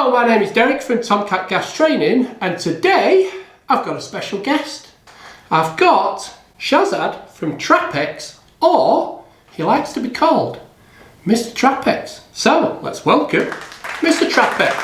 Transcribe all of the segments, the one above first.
Hello, my name is Derek from Tomcat Gas Training, and today I've got a special guest. I've got Shazad from Trappex, or he likes to be called Mr Trappex. So let's welcome Mr Trappex.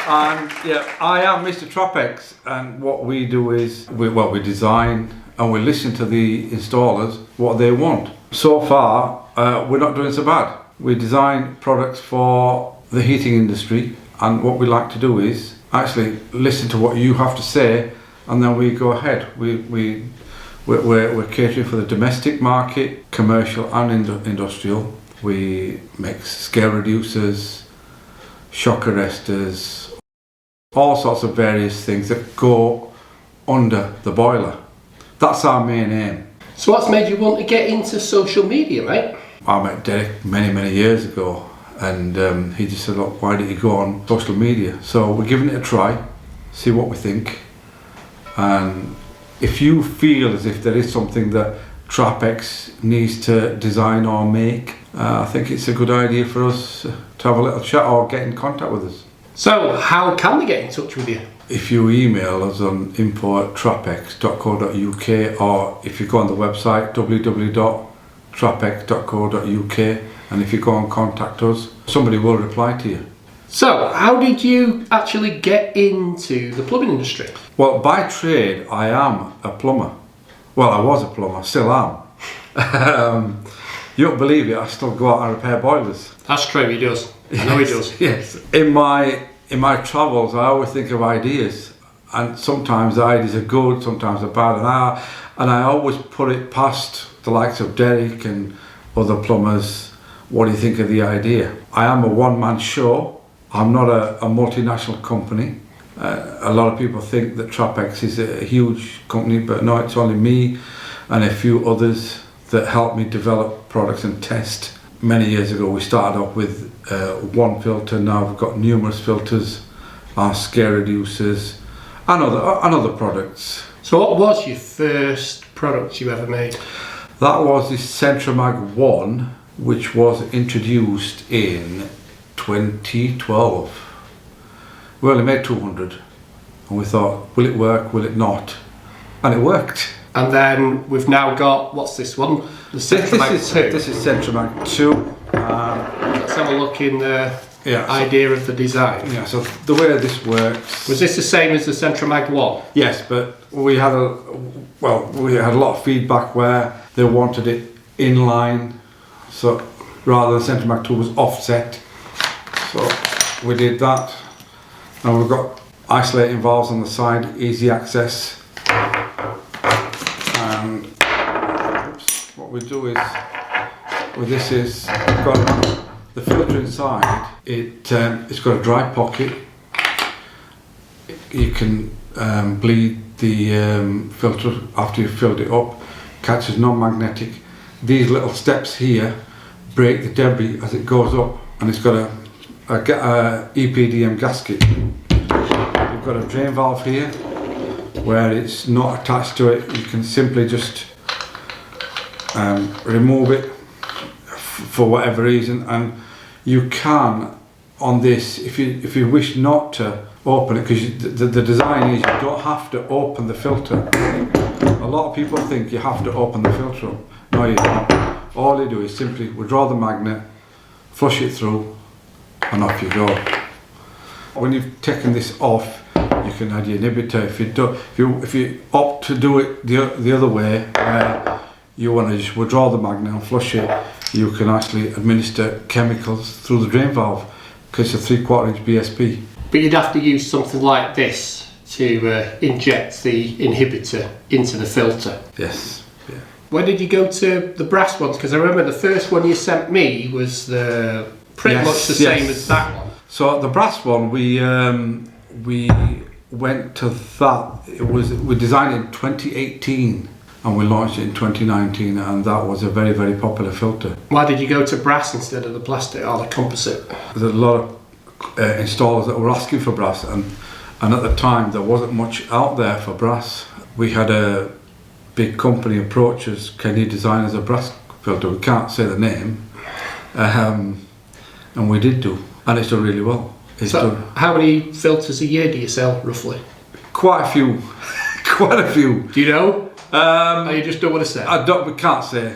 And yeah, I am Mr Trappex, and what we do is we design and we listen to the installers what they want. So far, we're not doing so bad. We design products for the heating industry, and what we like to do is actually listen to what you have to say, and then we go ahead. We're catering for the domestic market, commercial and industrial. We make scale reducers, shock arrestors, all sorts of various things that go under the boiler. That's our main aim. So what's made you want to get into social media, mate? I met Derek many years ago, and he just said, look, why don't you go on social media? So we're giving it a try, see what we think. And if you feel as if there is something that Trappex needs to design or make, I think it's a good idea for us to have a little chat or get in contact with us. So how can they get in touch with you? If you email us on info@trappex.co.uk, or if you go on the website www.trappex.co.uk, and if you go and contact us, somebody will reply to you. So how did you actually get into the plumbing industry? Well, by trade, I am a plumber. Well, I was a plumber, still am. You don't believe it, I still go out and repair boilers. That's true, he does. I know he does. Yes. In my travels, I always think of ideas, and sometimes the ideas are good, sometimes they're bad, and I always put it past the likes of Derek and other plumbers. What do you think of the idea? I am a one-man show. I'm not a multinational company. A lot of people think that Trappex is a huge company, but no, it's only me and a few others that helped me develop products and test. Many years ago we started off with one filter. Now we've got numerous filters, our scale reducers and other products. So what was your first product you ever made? That was the Centramag 1, which was introduced in 2012. We only made 200, and we thought, will it work, will it not? And it worked. And then we've now got, what's this one? The Centramag 2. This is Centramag 2. Let's have a look in the idea of the design. Yeah, so the way this works... Was this the same as the Centramag 1? Yes, but we had a lot of feedback where they wanted it inline, so rather than Centramag 2 was offset. So we did that. And we've got isolating valves on the side, easy access. And what we do is, with this is, we've got the filter inside, it's got a dry pocket. You can bleed the filter after you've filled it up, catches non-magnetic. These little steps here break the debris as it goes up, and it's got a EPDM gasket. You've got a drain valve here where it's not attached to it. You can simply just remove it for whatever reason, and you can on this, if you wish not to open it, because the design is you don't have to open the filter. A lot of people think you have to open the filter up. No, you don't. All you do is simply withdraw the magnet, flush it through, and off you go. When you've taken this off, you can add your inhibitor. If you opt to do it the other way, where you want to just withdraw the magnet and flush it, you can actually administer chemicals through the drain valve, because it's a 3/4 inch BSP. But you'd have to use something like this to inject the inhibitor into the filter. Yes. Yeah. When did you go to the brass ones? Because I remember the first one you sent me was pretty much the same as that one. So the brass one, we went to that. We designed it in 2018 and we launched it in 2019, and that was a very popular filter. Why did you go to brass instead of the plastic or the composite? There's a lot of installers that were asking for brass, and at the time there wasn't much out there for brass. We had a big company approach us, can you design as a brass filter? We can't say the name, And we did do, and it's done really well. It's So, done how many filters a year do you sell, roughly? quite a few, quite a few. Do you know? Or you just don't want to say? We can't say,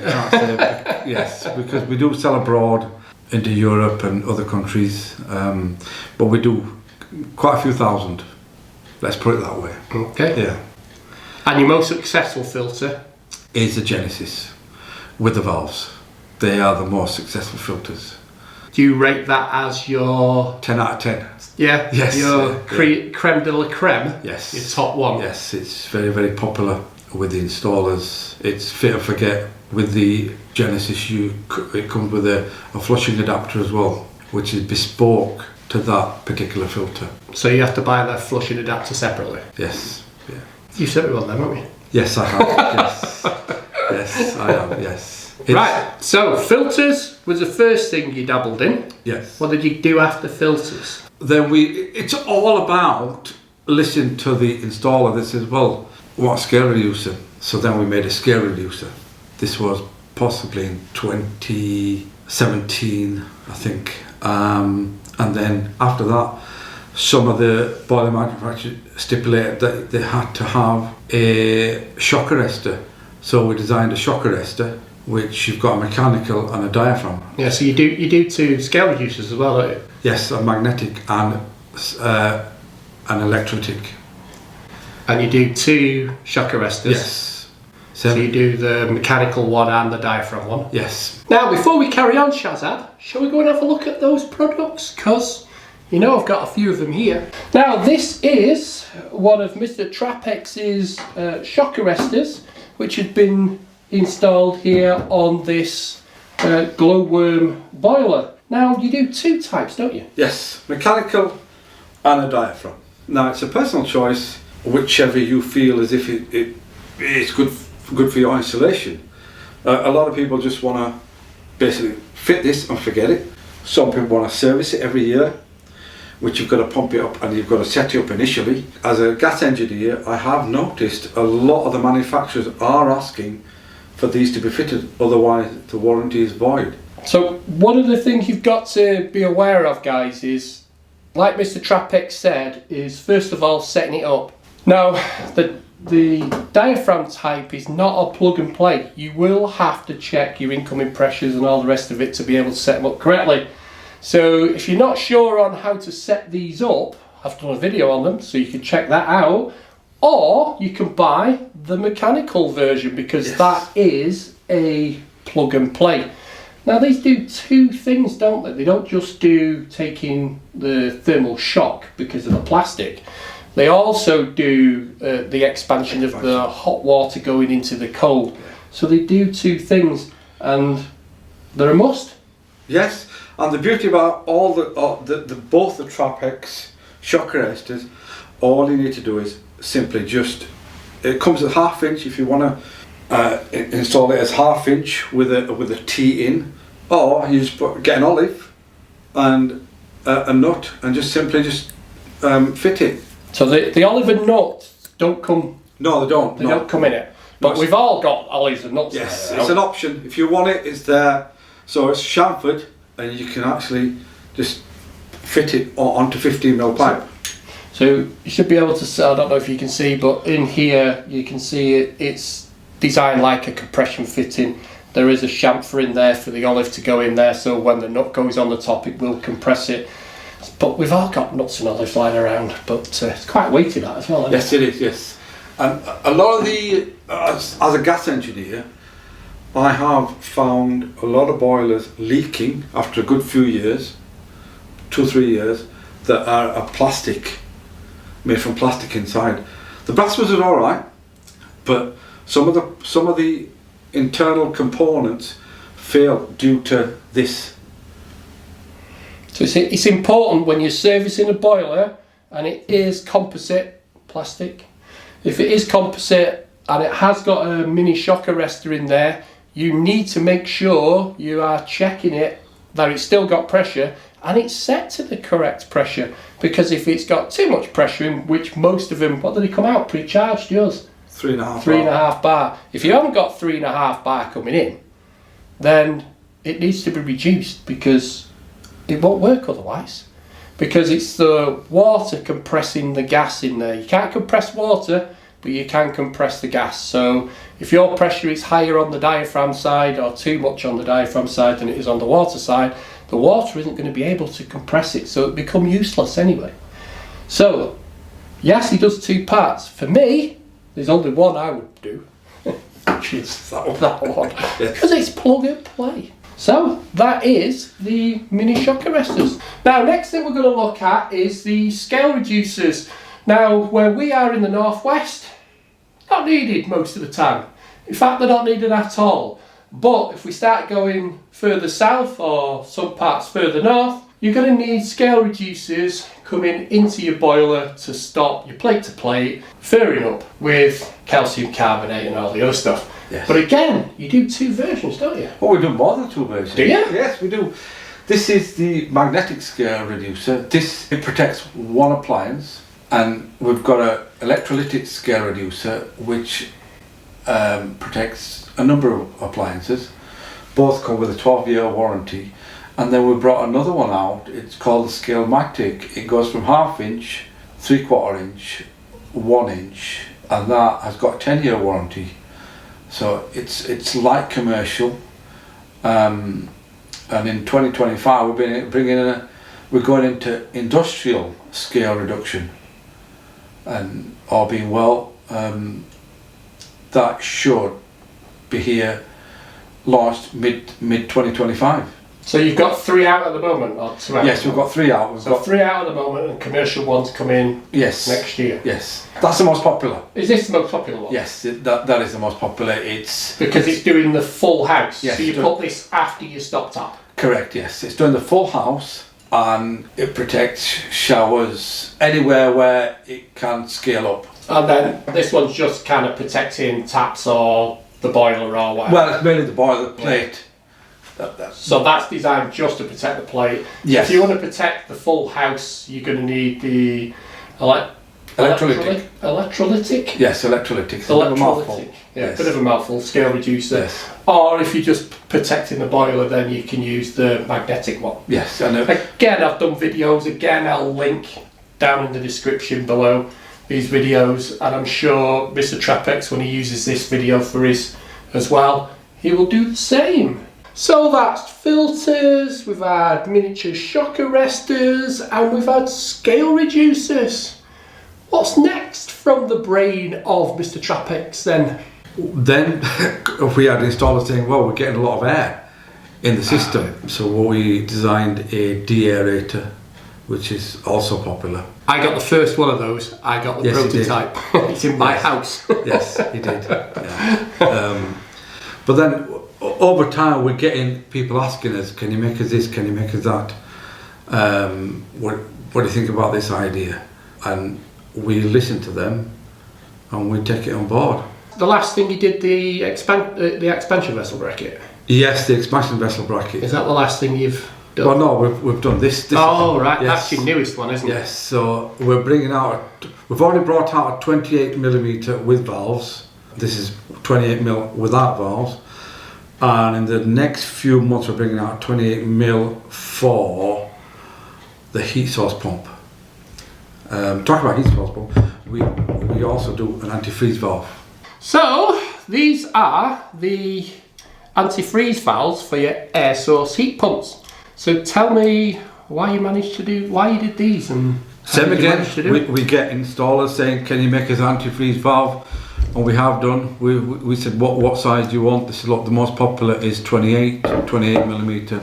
but yes, because we do sell abroad into Europe and other countries, but we do quite a few thousand. Let's put it that way. Okay. Yeah. And your most successful filter? Is the Genesis with the valves. They are the most successful filters. Do you rate that as your 10 out of 10. Yeah, Yes, your yeah. creme de la creme. Yes. Your top one. Yes, it's very, very popular with the installers. It's fit and forget. With the Genesis, it comes with a flushing adapter as well, which is bespoke to that particular filter. So you have to buy the flushing adapter separately. Yes. Yeah. You sent me one then, haven't you? Yes, I have. Yes. Yes, I have. Yes. Right. So filters was the first thing you dabbled in. Yes. What did you do after filters? Then it's all about listening to the installer that says, well, what scale reducer? So then we made a scale reducer. This was possibly in 2017, I think. And then after that, some of the boiler manufacturers stipulated that they had to have a shock arrestor. So we designed a shock arrestor, which you've got a mechanical and a diaphragm. Yeah, so you do two scale reducers as well, don't you? Yes, a magnetic and an electrolytic. And you do two shock arrestors. Yes. So you do the mechanical one and the diaphragm one. Yes. Now, before we carry on, Shazad, shall we go and have a look at those products? Because, you know, I've got a few of them here. Now, this is one of Mr Trappex's shock arrestors, which had been installed here on this glowworm boiler. Now, you do two types, don't you? Yes, mechanical and a diaphragm. Now, it's a personal choice, whichever you feel as if it's good for your installation. A lot of people just want to basically fit this and forget it. Some people want to service it every year, which you've got to pump it up and you've got to set it up initially. As a gas engineer, I have noticed a lot of the manufacturers are asking for these to be fitted, otherwise the warranty is void. So one of the things you've got to be aware of, guys, is, like Mr Trappex said, is first of all setting it up. Now, the diaphragm type is not a plug and play. You will have to check your incoming pressures and all the rest of it to be able to set them up correctly. So if you're not sure on how to set these up, I've done a video on them, so you can check that out. Or you can buy the mechanical version, because yes, that is a plug and play. Now these do two things, don't they? They don't just do taking the thermal shock because of the plastic. They also do the expansion of the hot water going into the cold. So they do two things, and they're a must. Yes, and the beauty about all both the Trappex shock arrestors, all you need to do is simply just, it comes at 1/2 inch if you want to install it as 1/2 inch with a T in, or you just get an olive and a nut and just simply fit it. So the olive and nuts don't come. No, they don't. They don't come in it. But we've all got olives and nuts. Yes, there, it's an option. If you want it, it's there. So it's chamfered, and you can actually just fit it onto 15mm pipe. So you should be able to see, I don't know if you can see, but in here you can see it's designed like a compression fitting. There is a chamfer in there for the olive to go in there, so when the nut goes on the top it will compress it. But we've all got nuts and olives lying around, but it's quite weighty that as well, isn't Yes, it is, yes. And a lot of as a gas engineer, I have found a lot of boilers leaking after a good few years, 2 or 3 years, that are plastic, made from plastic inside. The brass ones are alright, but some of the internal components fail due to this. So it's important when you're servicing a boiler and it is composite plastic. If it is composite and it has got a mini shock arrestor in there, you need to make sure you are checking it that it's still got pressure and it's set to the correct pressure, because if it's got too much pressure in, which most of them, what do they come out pre-charged, yours? 3.5 3.5 bar. If you haven't got 3.5 bar coming in, then it needs to be reduced because it won't work otherwise. Because it's the water compressing the gas in there. You can't compress water, but you can compress the gas. So if your pressure is higher on the diaphragm side or too much on the diaphragm side than it is on the water side, the water isn't going to be able to compress it, so it become useless anyway. So yes, he does 2 parts. For me, there's only one I would do, which is that one, because it's plug and play. So that is the mini shock arrestors. Now, next thing we're going to look at is the scale reducers. Now, where we are in the northwest, not needed most of the time. In fact, they're not needed at all. But if we start going further south or some parts further north, you're going to need scale reducers coming into your boiler to stop your plate to plate furring up with calcium carbonate and all the other stuff. Yes. But again, you do 2 versions, don't you? Well, we do more than 2 versions. Do you? Yes, we do. This is the magnetic scale reducer. It protects one appliance, and we've got an electrolytic scale reducer which protects a number of appliances. Both come with a 12-year warranty. And then we brought another one out. It's called the Scale Magtic. It goes from 1/2 inch, 3/4 inch, 1 inch, and that has got a 10-year warranty. So it's light commercial. And in 2025 we're going into industrial scale reduction, and all being well, that should be here launched mid 2025. So you've got 3 out at the moment, or 2 out? Yes, we've got 3 out. So 3 out at the moment, and commercial ones come in next year. Yes, that's the most popular. Is this the most popular one? Yes, that is the most popular. It's doing the full house. Yes, so you put this after you stop top. Correct. Yes, it's doing the full house, and it protects showers anywhere where it can scale up. And then this one's just kind of protecting taps or the boiler or whatever. Well, it's mainly the boiler plate. So that's designed just to protect the plate. Yes. If you want to protect the full house, you're going to need the electrolytic. Electrolytic? Yes, electrolytic. It's Electrolytic. Yeah, yes. Bit of a mouthful. Scale reducer. Yes. Or if you're just protecting the boiler, then you can use the magnetic one. Yes, I know. Again, I've done videos. Again, I'll link down in the description below these videos, and I'm sure Mr Trappex, when he uses this video for his as well, he will do the same. So that's filters, we've had miniature shock arrestors, and we've had scale reducers. What's next from the brain of Mr Trappex then? Then we had installers saying, well, we're getting a lot of air in the system. So we designed a de-aerator, which is also popular. I got the first one of those. I got the prototype. It's in my house. Yes, he did. Yeah. But then over time we're getting people asking us, can you make us this, can you make us that? What do you think about this idea? And we listen to them and we take it on board. The last thing you did, the expansion vessel bracket? Yes, the expansion vessel bracket. Is that the last thing you've done? Well, no, we've done this. Oh, right, yes. That's your newest one, isn't it? Yes, so we're bringing out, we've already brought out a 28mm with valves. This is 28mm without valves. And in the next few months we're bringing out 28mm for the heat source pump. Talking about heat source pump, we also do an antifreeze valve. So these are the antifreeze valves for your air source heat pumps. So tell me why you did these, and same again. We get installers saying, "Can you make us an antifreeze valve?" And we have done. We said, "What size do you want?" This is look, the most popular is 28mm.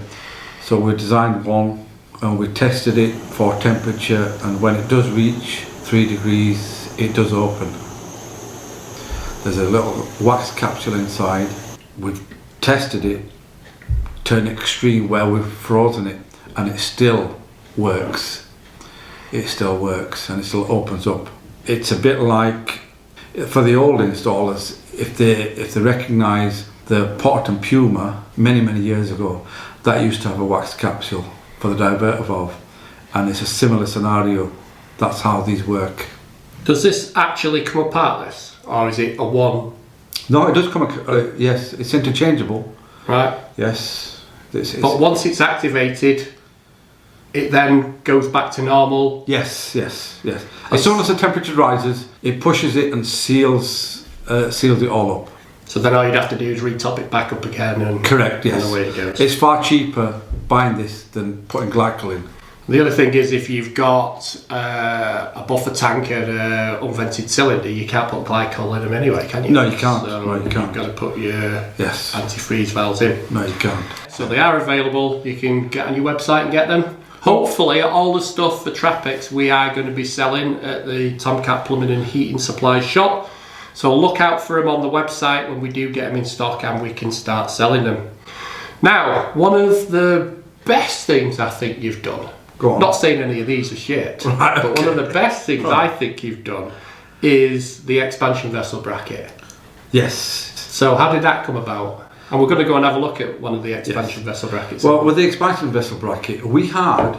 So we designed one and we tested it for temperature, and when it does reach 3 degrees, it does open. There's a little wax capsule inside. We've tested it, turned extreme where we've frozen it, and it still works. It still works and it still opens up. It's a bit like, for the old installers, if they recognise the Pot and Puma many years ago, that used to have a wax capsule for the diverter valve, and it's a similar scenario. That's how these work. Does this actually come apart, this, or is it a one? No, it does come. Yes, it's interchangeable. Right. Yes, But once it's activated, it then goes back to normal. Yes. As soon as the temperature rises, it pushes it and seals it all up. So then all you'd have to do is retop it back up again, and correct. Yes, and away it goes. It's far cheaper buying this than putting glycol in. The other thing is, if you've got a buffer tank and an unvented cylinder, you can't put glycol in them anyway, can you? No, you can't. So no, you can't. You've got to put your antifreeze valves in. No, you can't. So they are available. You can get on your website and get them. Hopefully, all the stuff for Trappex we are going to be selling at the Tomcat Plumbing and Heating Supplies shop. So look out for them on the website when we do get them in stock and we can start selling them. Now, one of the best things I think you've done, not saying any of these are shit, right, but one of the best things I think you've done is the expansion vessel bracket. Yes. So how did that come about? And we're going to go and have a look at one of the expansion vessel brackets. Well, with the expansion vessel bracket, we had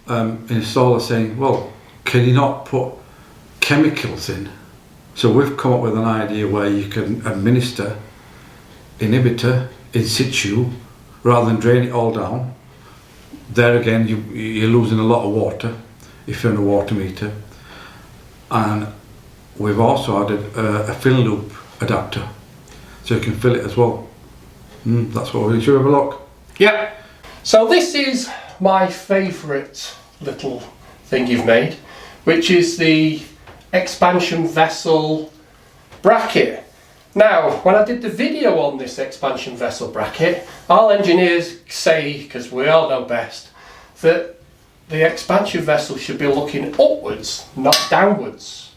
an installer saying, well, can you not put chemicals in? So we've come up with an idea where you can administer inhibitor in situ rather than drain it all down. There again, you're losing a lot of water if you're on a water meter. And we've also added a fill loop adapter, so you can fill it as well. That's what we should have a look. Yeah. So this is my favourite little thing you've made, which is the expansion vessel bracket. Now, when I did the video on this expansion vessel bracket, all engineers say, because we all know best, that the expansion vessel should be looking upwards, not downwards.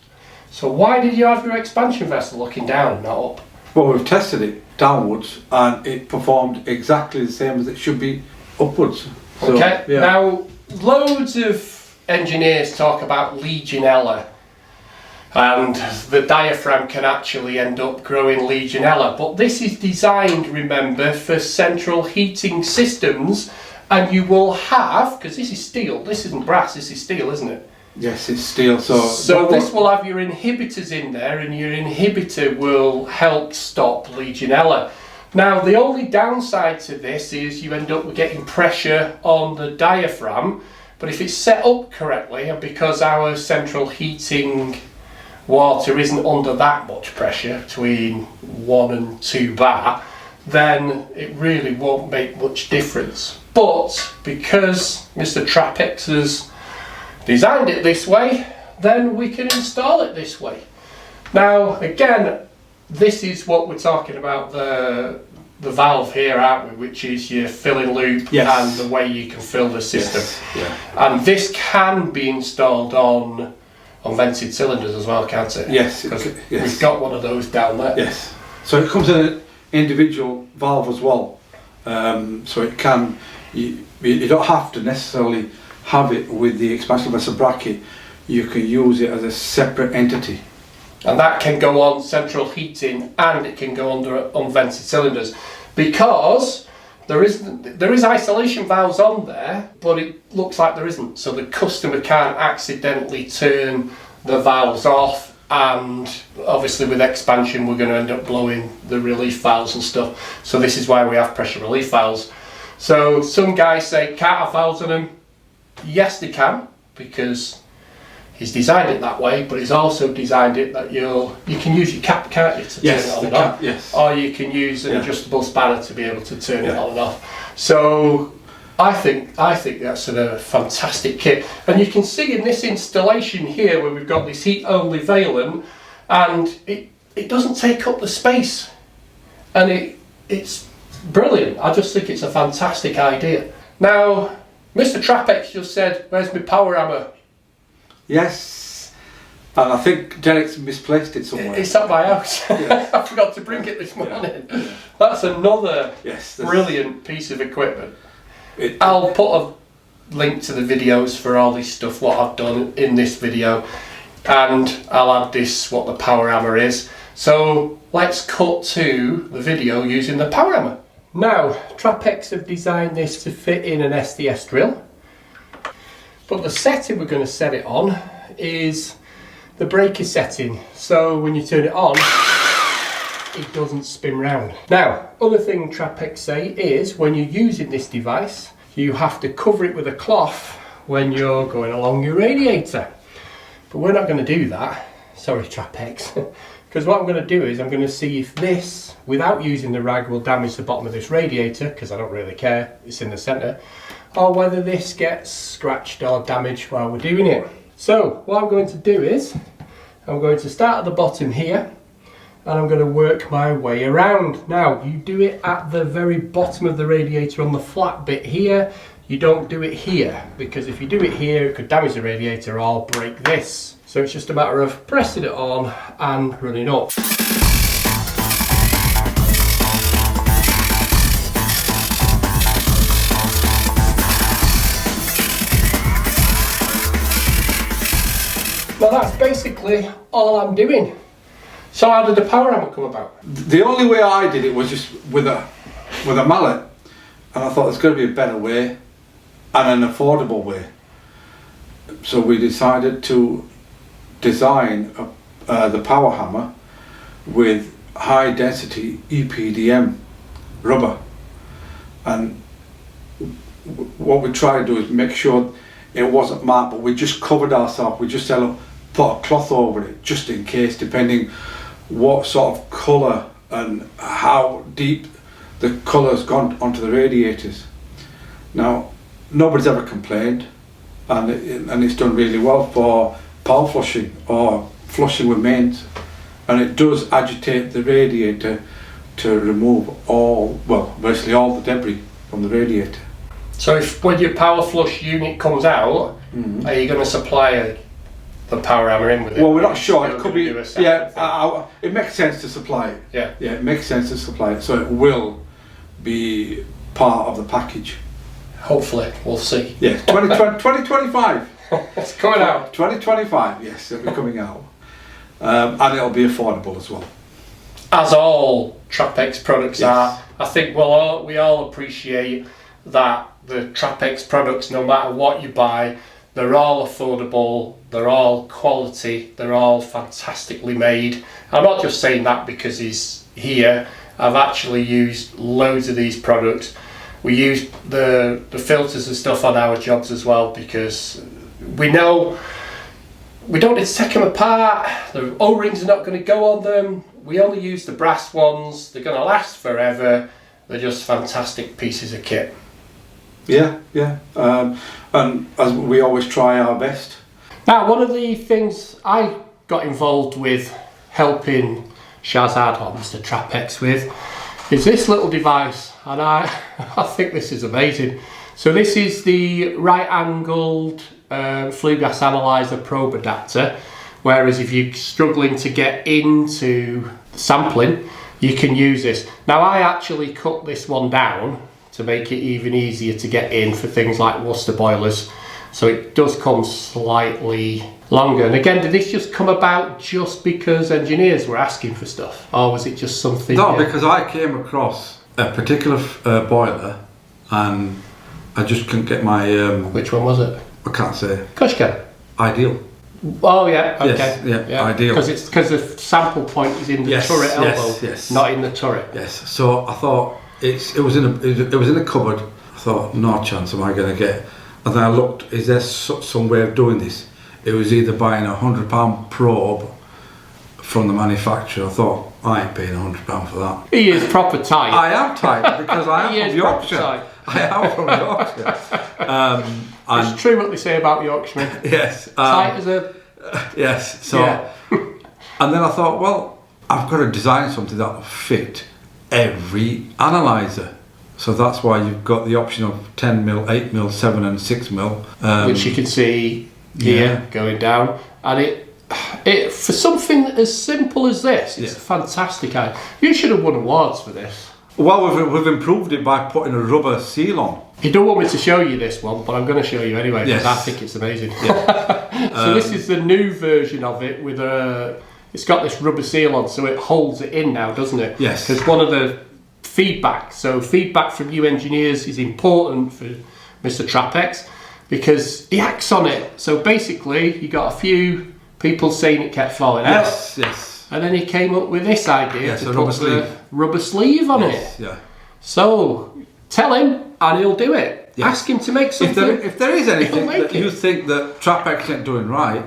So why did you have your expansion vessel looking down, not up? Well, we've tested it downwards and it performed exactly the same as it should be upwards. So, okay, yeah. Now loads of engineers talk about Legionella, and the diaphragm can actually end up growing Legionella, but this is designed, remember, for central heating systems, and you will have, because this is steel, this isn't brass, this is steel, isn't it? Yes, it's steel. So this will have your inhibitors in there, and your inhibitor will help stop Legionella. Now, the only downside to this is you end up getting pressure on the diaphragm, but if it's set up correctly, and because our central heating water isn't under that much pressure, between 1 and 2 bar, then it really won't make much difference. But because Mr Trappex has designed it this way, then we can install it this way. Now, again, this is what we're talking about, the valve here, aren't we, which is your filling loop, yes, and the way you can fill the system. Yes. Yeah. And this can be installed on vented cylinders as well, can't it? Yes. Because yes, we've got one of those down there. Yes. So it comes in an individual valve as well. So it can, you don't have to necessarily have it with the expansion vessel bracket. You can use it as a separate entity. And that can go on central heating, and it can go under unvented cylinders, because there is isolation valves on there, but it looks like there isn't, so the customer can't accidentally turn the valves off, and obviously with expansion we're going to end up blowing the relief valves and stuff, so this is why we have pressure relief valves. So some guys say can't have valves on them. Yes, they can, because he's designed it that way, but he's also designed it that you can use your cap, can't you, to turn it on and off? Yes. Or you can use an adjustable spanner to be able to turn it on and off. So I think that's a fantastic kit. And you can see in this installation here where we've got this heat only valent, and it doesn't take up the space, and it's brilliant. I just think it's a fantastic idea. Now, Mr Trappex just said, where's my power hammer? Yes, and I think Derek's misplaced it somewhere. It's at my house. Yes. I forgot to bring it this morning. Yeah. That's another brilliant piece of equipment. I'll put a link to the videos for all this stuff, what I've done in this video, and I'll add this, what the power hammer is. So let's cut to the video using the power hammer. Now, Trappex have designed this to fit in an SDS drill. But the setting we're going to set it on is the breaker setting. So when you turn it on, it doesn't spin round. Now, other thing Trappex say is when you're using this device, you have to cover it with a cloth when you're going along your radiator. But we're not going to do that. Sorry, Trappex. Because what I'm going to do is I'm going to see if this, without using the rag, will damage the bottom of this radiator, because I don't really care, it's in the centre, or whether this gets scratched or damaged while we're doing it. So what I'm going to do is I'm going to start at the bottom here and I'm going to work my way around. Now you do it at the very bottom of the radiator on the flat bit here. You don't do it here, because if you do it here it could damage the radiator or break this. So it's just a matter of pressing it on and running up. Now that's basically all I'm doing. So how did the power hammer come about? The only way I did it was just with a mallet, and I thought there's got to be a better way and an affordable way. So we decided to design the power hammer with high density EPDM rubber, and what we tried to do is make sure it wasn't marked, but we just covered ourselves. We just put a cloth over it just in case, depending what sort of colour and how deep the colour's gone onto the radiators. Now nobody's ever complained, and it's done really well for power flushing or flushing with mains, and it does agitate the radiator to remove basically all the debris from the radiator. So if when your power flush unit comes out, are you going to supply the power hammer in with it? Well, we're not sure. It could be. It makes sense to supply it. Yeah. Yeah, it makes sense to supply it. So it will be part of the package. Hopefully, we'll see. Yeah, 2025. It's coming out. 2025. Yes, it'll be coming out, and it'll be affordable as well. As all Trappex products are. I think we all appreciate that the Trappex products, no matter what you buy, they're all affordable, they're all quality, they're all fantastically made. I'm not just saying that because he's here. I've actually used loads of these products. We use the filters and stuff on our jobs as well, because we know we don't need to take them apart. The O-rings are not going to go on them. We only use the brass ones. They're going to last forever. They're just fantastic pieces of kit. Yeah. And as we always try our best. Now, one of the things I got involved with helping Shazad or Mr Trappex with is this little device, and I think this is amazing. So this is the right-angled flue gas analyzer probe adapter, whereas if you're struggling to get into sampling, you can use this. Now I actually cut this one down to make it even easier to get in for things like Worcester boilers, so it does come slightly longer. And again, did this just come about just because engineers were asking for stuff, or was it just something? No, because I came across a particular boiler and I just couldn't get my Which one was it? I can't say. Kushka. Ideal. Oh yeah, okay. Yes, yeah. Ideal. Because the sample point is in the turret elbow, not in the turret. Yes. So I thought it was in a cupboard. I thought, no chance am I going to get. And then I looked, is there some way of doing this? It was either buying a £100 probe from the manufacturer. I thought, I ain't paying £100 for that. He is proper tight. I am tight because I am from Yorkshire. I am from Yorkshire. It's true what they say about Yorkshiremen. Yes. Tight as a... Yes. So, and then I thought, well, I've got to design something that will fit every analyzer. So that's why you've got the option of 10mm, 8mm, 7 and 6mm. Which you can see here going down. And it for something as simple as this, it's a fantastic idea. You should have won awards for this. Well, we've improved it by putting a rubber seal on. You don't want me to show you this one, but I'm going to show you anyway, because I think it's amazing. Yeah. So this is the new version of it with it's got this rubber seal on, so it holds it in now, doesn't it? Yes. Because one of the feedback from you engineers is important for Mr Trappex, because he acts on it. So basically, you got a few people saying it kept falling out. Yes. And then he came up with this idea to put the rubber sleeve on it. Yeah. So tell him and he'll do it. Yes. Ask him to make something. If there is anything that you think that Trappex ain't doing right,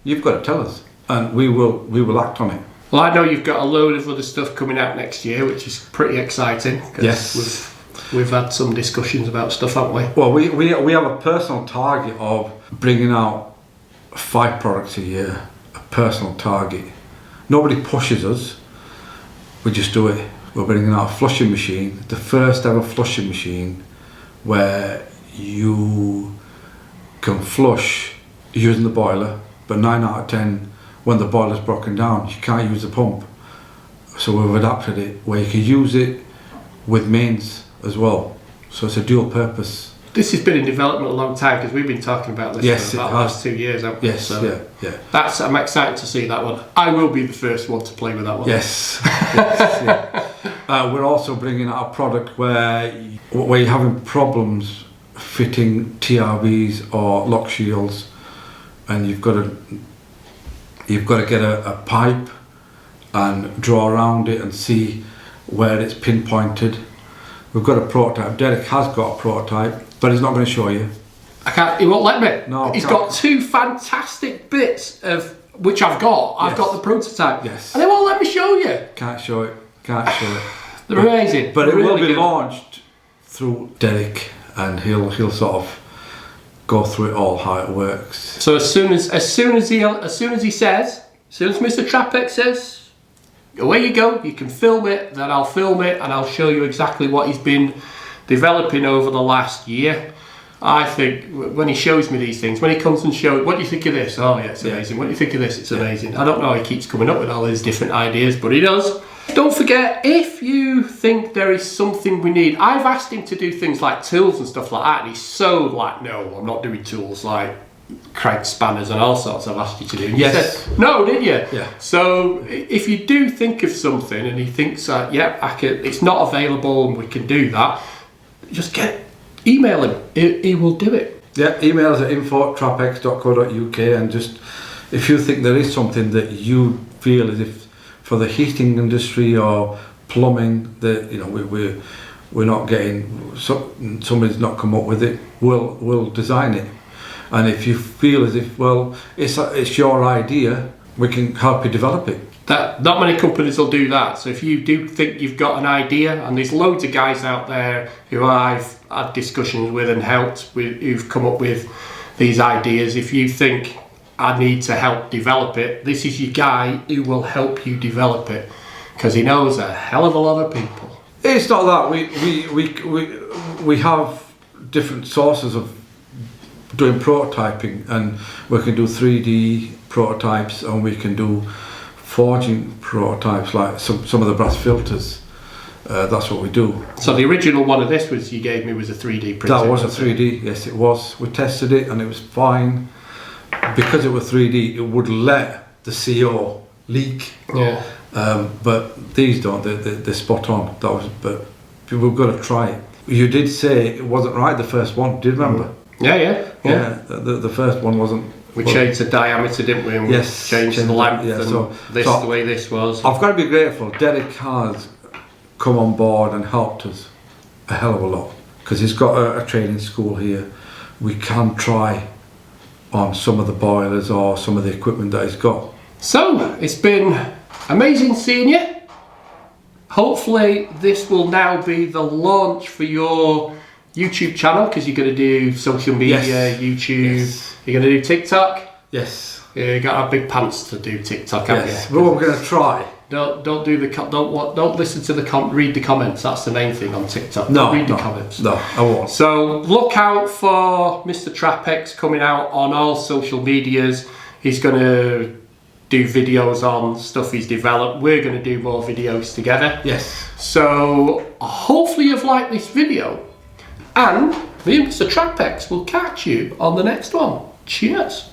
you've got to tell us, and we will act on it. Well, I know you've got a load of other stuff coming out next year, which is pretty exciting. Yes. We've had some discussions about stuff, haven't we? Well, we have a personal target of bringing out 5 products a year. A personal target. Nobody pushes us. We just do it. We're bringing out a flushing machine, the first ever flushing machine, where you can flush using the boiler, but 9 out of 10, when the boiler's broken down, you can't use the pump. So we've adapted it where you can use it with mains as well. So it's a dual purpose. This has been in development a long time, because we've been talking about this for about the last 2 years, haven't we? Yes, so I'm excited to see that one. I will be the first one to play with that one. Yes. We're also bringing out a product where you're having problems fitting TRVs or lock shields, and you've got to get a pipe and draw around it and see where it's pinpointed. We've got a prototype. Derek has got a prototype, but he's not going to show you. He won't let me. No, he's got 2 fantastic bits of which I've got. I've got the prototype. Yes. And they won't let me show you. Can't show it. They're amazing. But They're it will really be good. launched through Derek, and he'll sort of go through it all, how it works. So as soon as Mr Trappex says, away you go, you can film it, then I'll film it and I'll show you exactly what he's been developing over the last year. I think when he shows me these things, when he comes and shows, what do you think of this? Oh yeah, it's amazing. What do you think of this? It's amazing. I don't know how he keeps coming up with all these different ideas, but he does. Don't forget, if you think there is something we need, I've asked him to do things like tools and stuff like that, and he's so like, no, I'm not doing tools like crank spanners and all sorts I've asked you to do. And you said, no, did you? Yeah. So if you do think of something and he thinks, it's not available and we can do that, just email him. He will do it. Yeah, email us at info@trappex.co.uk, and just if you think there is something that you feel as if for the heating industry or plumbing that we're not getting, somebody's not come up with it, we'll design it. And if you feel as if, well, it's your idea, we can help you develop it. Not many companies will do that. So if you do think you've got an idea, and there's loads of guys out there who I've had discussions with and helped with, who've come up with these ideas. If you think I need to help develop it, this is your guy who will help you develop it, because he knows a hell of a lot of people. It's not that we have different sources of doing prototyping, and we can do 3D prototypes, and we can do forging prototypes like some of the brass filters. That's what we do. So the original one of this you gave me was a 3D printer. That was a 3D, yes it was. We tested it and it was fine. Because it was 3D, it would let the CO leak. Yeah. But these don't, they're spot on. But we've got to try it. You did say it wasn't right, the first one, do you remember? Yeah. The first one wasn't. We changed the diameter, didn't we? And yes. Changed the length, yeah, the way this was. I've got to be grateful. Derek has come on board and helped us a hell of a lot, because he's got a training school here. We can try on some of the boilers or some of the equipment that he's got. So, it's been amazing seeing you. Hopefully this will now be the launch for your YouTube channel, because you're going to do social media, yes. YouTube, yes. You're going to do TikTok. Yes. You got to have big pants to do TikTok, haven't yes. you? Well, we're going to try. Don't listen to read the comments. That's the main thing on TikTok. No, read the comments. No, I won't. So look out for Mr Trappex coming out on all social medias. He's going to do videos on stuff he's developed. We're going to do more videos together. Yes. So hopefully you've liked this video, and me and Mr Trappex will catch you on the next one. Cheers.